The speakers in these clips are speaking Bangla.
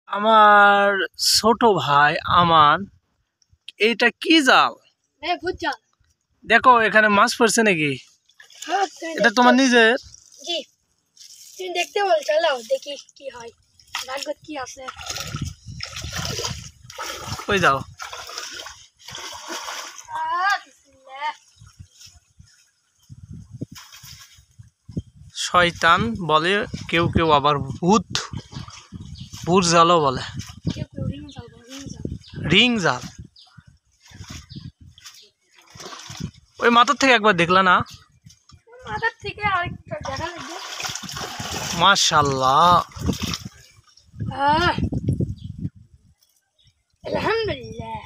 আমার ছোট ভাই আমান, এইটা কি জাল? দেখো এখানে মাছ পড়ছে নাকি? এটা তোমার নিজের? জি, তুমি দেখতে বল, চলো দেখি কি হয়, ভাগ্য কি আছে। কই যাও? শয়তান বলে কেউ কেউ, আবার ভূত, ভূত জালও বলে। রিং জাল। ওই মাথার থেকে একবার দেখলা না? মাথার থেকে আরেকটা দেখা লাগবে। মাশাআল্লাহ, আলহামদুলিল্লাহ।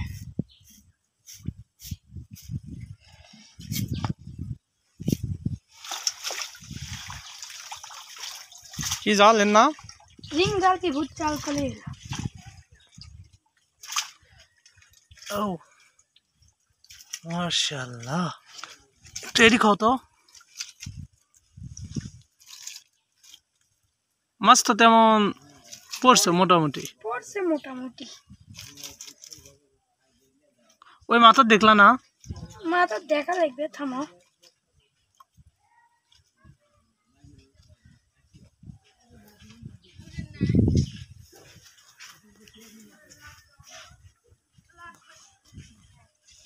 কি জাল এর নাম? রিং জাল কি ভূত জাল বলে? ও মাশাআল্লাহ, একটু এদিক খাও তো। মাছ তো তেমন পড়ছে মোটামুটি। পড়ছে মোটামুটি। ওই মাথা দেখলা না? মাথা দেখা লাগবে, থামো।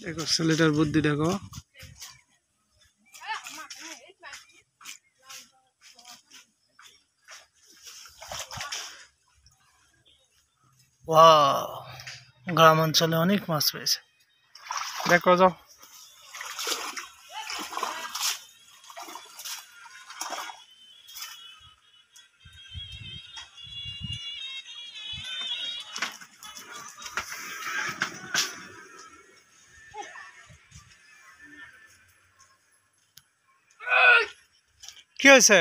দেখো ছেলেটার বুদ্ধি দেখো। ওয়াও, গ্রাম অঞ্চলে অনেক মাছ পেয়েছে। দেখো যাও। কি হয়েছে?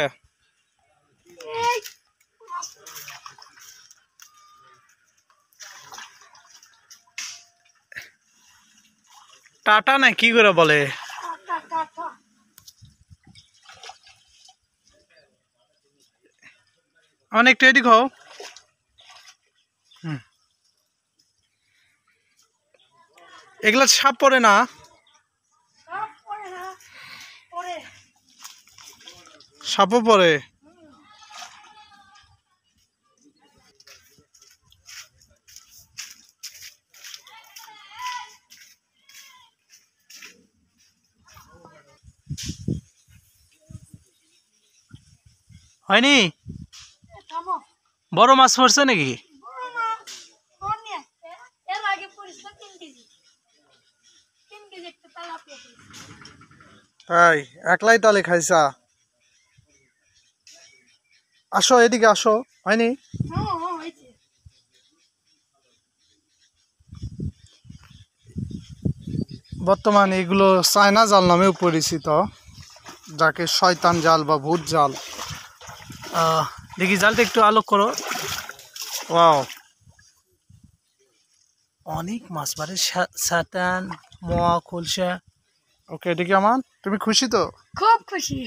টাটা না কি করে বলে? অনেকটা এদিক হও। এগুলা সাপ পড়ে না? সাপও পড়ে। হয়নি? বড় মাছ পড়ছে নাকি? তাই একলাই তালে খাইছা? আসো এদিকে আসো। হয়নি? বর্তমানে এগুলো চায়না জাল নামেও পরিচিত, যাকে শয়তান জাল বা ভূত জাল। দেখি জালটা একটু আলোক করো। ওয়াও, অনেক মাছ বাড়ে, সাতান, মোয়া, খুলসা। ওকে, এদিকে আমার, তুমি খুশি তো? খুব খুশি।